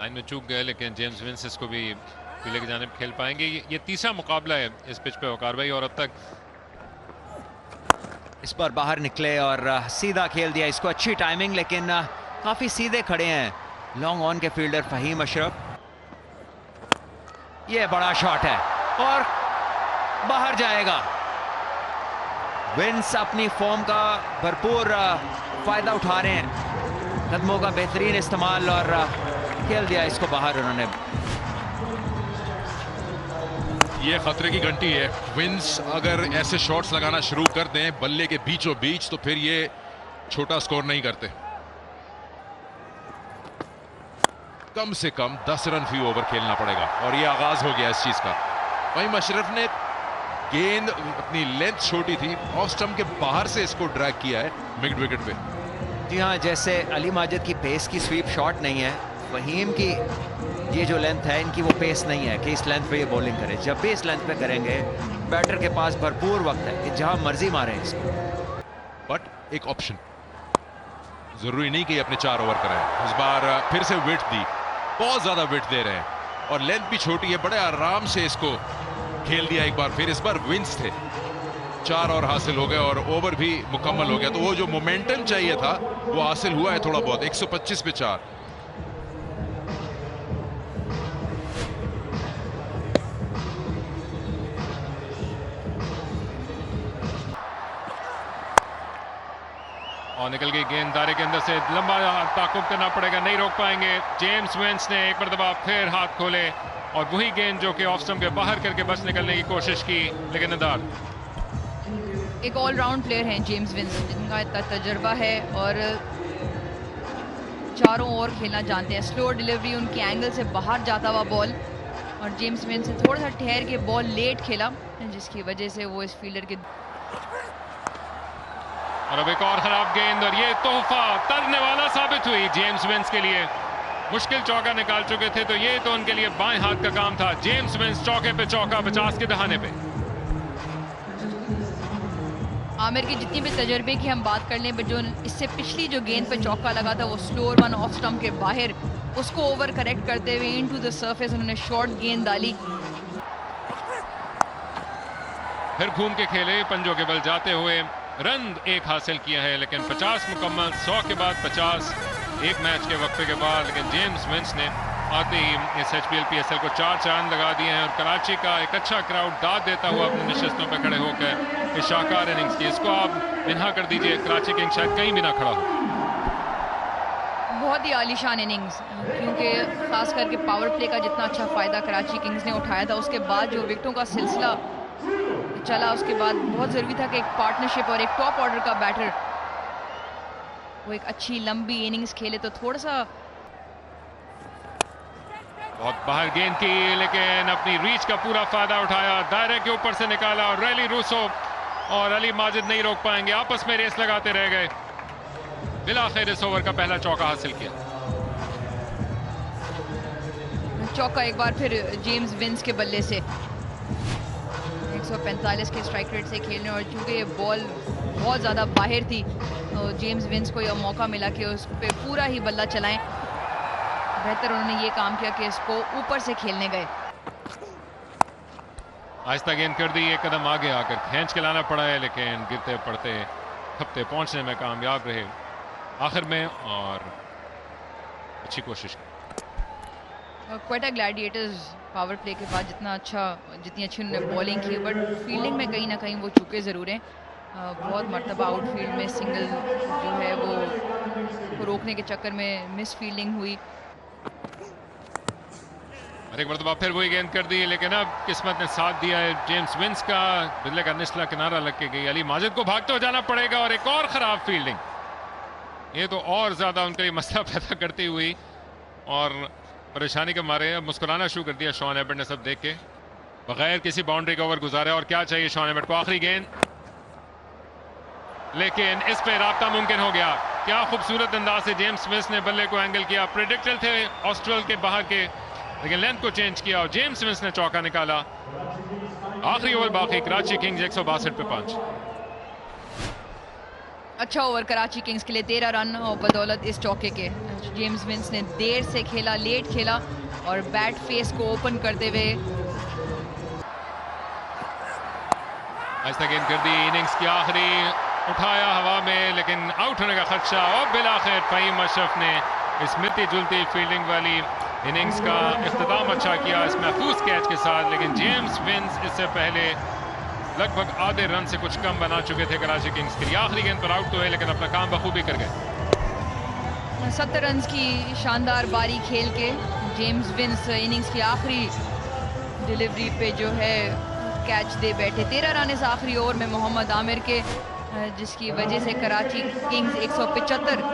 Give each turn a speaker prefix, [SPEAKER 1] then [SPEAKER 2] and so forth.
[SPEAKER 1] Line में चूक गए, लेकिन जेम्स विंस इसको भी पीले की जानिब खेल पाएंगे। ये तीसरा मुकाबला है इस पिच पे वकार भाई, और अब तक
[SPEAKER 2] इस पर बाहर निकले और सीधा खेल दिया इसको। अच्छी टाइमिंग, लेकिन काफी सीधे खड़े हैं लॉन्ग ऑन के फील्डर फहीम अशरफ। ये बड़ा शॉट है और बाहर जाएगा। विंस अपनी फॉर्म का भरपूर फायदा उठा रहे हैं, कदमों का बेहतरीन इस्तेमाल, और खेल दिया इसको बाहर उन्होंने।
[SPEAKER 3] ये खतरे की घंटी है। विंस अगर ऐसे शॉट्स लगाना शुरू कर दें बल्ले के बीचों बीच, तो फिर ये छोटा स्कोर नहीं करते। कम से कम 10 रन फी ओवर खेलना पड़ेगा, और ये आगाज हो गया इस चीज का। वहीं मशरफ ने गेंद, अपनी लेंथ छोटी थी, ऑफ स्टंप के बाहर से इसको ड्रैग किया है मिड विकेट पे।
[SPEAKER 2] जी हाँ, जैसे अली माजिद की पेस की स्वीप शॉट नहीं है, फहीम की ये जो लेंथ है, इनकी वो पेस नहीं है कि इस लेंथ पे ये बॉलिंग करे। जब भी इस लेंथ पे करेंगे, बैटर के पास भरपूर वक्त है कि जहां मर्जी मारे इसको।
[SPEAKER 3] बट एक ऑप्शन, जरूरी नहीं कि अपने 4 ओवर कराएं। इस बार फिर से विड्थ दी, बहुत ज्यादा विड्थ दे रहे हैं, और लेंथ भी छोटी है। बड़े आराम से इसको खेल दिया एक बार फिर। इस बार विंस थे, 4 और हासिल हो गए, और ओवर भी मुकम्मल हो गया। तो वो जो मोमेंटम चाहिए था वो हासिल हुआ है थोड़ा बहुत। 125 पे 4।
[SPEAKER 1] और निकल गई गेंद दायरे के अंदर से, लंबा ताकुब करना पड़ेगा, नहीं रोक पाएंगे। जेम्स विंस ने एक मरतबा फिर हाथ खोले, और वही गेंद जो कि ऑफ स्टंप के बाहर करके बस निकलने की कोशिश की, लेकिन नदार।
[SPEAKER 4] एक ऑलराउंड प्लेयर हैं जेम्स विंस, जिनका इतना तजर्बा है और चारों ओर खेलना जानते हैं। स्लो डिलीवरी, उनके एंगल से बाहर जाता हुआ बॉल, और जेम्स विंस ने थोड़ा सा ठहर के बॉल लेट खेला, जिसकी वजह से वो इस फील्डर के।
[SPEAKER 1] और अब एक और खराब गेंद, और ये तोहफा तरने वाला साबित हुई जेम्स विंस के लिए। मुश्किल चौका निकाल चुके थे, तो ये तो उनके लिए बाएं हाथ का काम था। जेम्स विंस चौके पे चौका, 50 के दहाने पे।
[SPEAKER 4] आमिर की जितनी भी तजर्बे की हम बात कर लें, जो इससे पिछली जो गेंद पे चौका लगा था, वो स्लोअर वन ऑफ स्टंप के बाहर, उसको ओवर करेक्ट करते हुए इनटू द सरफेस उन्होंने शॉर्ट गेंद डाली।
[SPEAKER 1] फिर घूम के खेले, पंजों के बल जाते हुए रन एक हासिल किया है, लेकिन 50 मुकम्मल, 100 के बाद 50 एक मैच के वक्फे के बाद। लेकिन जेम्स विंस ने आते ही इस HPL PSL को 4 चांद लगा दिए हैं, और कराची का एक अच्छा क्राउड दाद देता हुआ अपनी नशिस्तों पर खड़े होकर इस शाहकार इनिंग्स की, इसको आप बिना कर दीजिए। कराची किंग्स शायद कहीं भी ना खड़ा हो।
[SPEAKER 4] बहुत ही आलीशान इनिंग्स, क्योंकि खास करके पावर प्ले का जितना अच्छा फायदा कराची किंग्स ने उठाया था, उसके बाद जो विकेटों का सिलसिला चला, उसके बाद बहुत जरूरी था कि एक पार्टनरशिप और एक टॉप ऑर्डर का बैटर वो एक अच्छी लंबी इनिंग्स खेले। तो थोड़ा सा
[SPEAKER 1] बहुत बाहर गेंद की, लेकिन अपनी रीच का पूरा फायदा उठाया, दायरे के ऊपर से निकाला, और रैली रूसो और अली माजिद नहीं रोक पाएंगे, आपस में रेस लगाते रह गए। बिलाखिर इस ओवर का पहला चौका हासिल किया।
[SPEAKER 4] चौका एक बार फिर जेम्स विंस के बल्ले से, 145 के स्ट्राइक रेट से खेलने, और चूंकि ये बॉल बहुत ज़्यादा बाहर थी, तो जेम्स विंस को यह मौका मिला कि उस पर पूरा ही बल्ला चलाएं। बेहतर उन्होंने ये काम किया कि इसको ऊपर से खेलने गए।
[SPEAKER 1] आहिस्ता गेंद कर दी, एक कदम आगे आकर खींच के लाना पड़ा है, लेकिन गिरते पड़ते खपते पहुंचने में कामयाब रहे आखिर में, और अच्छी कोशिश की।
[SPEAKER 4] क्वेटा ग्लैडिएटर्स पावर प्ले के बाद जितनी अच्छी उन्होंने बॉलिंग की, बट फील्डिंग में कहीं ना कहीं वो चुके ज़रूर हैं। बहुत मरतबा आउटफील्ड में सिंगल जो है वो रोकने के चक्कर में मिस फील्डिंग हुई।
[SPEAKER 1] और एक मरतबा फिर वही गेंद कर दी, लेकिन अब किस्मत ने साथ दिया है जेम्स विंस का। बिल्ले का निचला किनारा लग के गई, अली माजिद को भागते हो जाना पड़ेगा, और एक और खराब फील्डिंग। ये तो और ज्यादा उनका ये मसला पैदा करती हुई, और परेशानी के मारे अब मुस्कुराना शुरू कर दिया शॉन एबट ने सब देख के। बगैर किसी बाउंड्री का ओवर गुजारा, और क्या चाहिए शॉन एबट को। आखिरी गेंद, लेकिन इस पे राब्ता मुमकिन हो गया। क्या खूबसूरत अंदाज से जेम्स विंस ने बल्ले को एंगल किया। प्रेडिक्टेड थे ऑस्ट्रेल के बाहर के, लेकिन लेंथ को चेंज किया, और जेम्स विंस ने चौका निकाला। आखिरी ओवर बाकी, कराची किंग्स 162 पे 5।
[SPEAKER 4] अच्छा ओवर कराची किंग्स के लिए 13 रन और बदौलत इस चौके के जेम्स विंस ने देर से खेला, लेट खेला और बैट फेस को ओपन करते हुए
[SPEAKER 1] आहिस्ता गेंद कर दी। इनिंग्स की आखिरी उठाया हवा में, लेकिन आउट होने का खदशा और बिलाखिर फहीम अशरफ ने इस मिलती जुलती फील्डिंग वाली इनिंग्स का इख्तिताम अच्छा किया इस महफूज कैच के साथ। लेकिन जेम्स विंस इससे पहले लगभग आधे रन से कुछ कम बना चुके थे कराची किंग्स के लिए। आखिरी गेंद पर आउट तो है, लेकिन अपना काम बखूबी कर गए।
[SPEAKER 4] 70 रन की शानदार बारी खेल के जेम्स विंस इनिंग्स की आखिरी डिलीवरी पे जो है कैच दे बैठे। 13 रन इस आखिरी ओवर में मोहम्मद आमिर के, जिसकी वजह से कराची किंग्स 175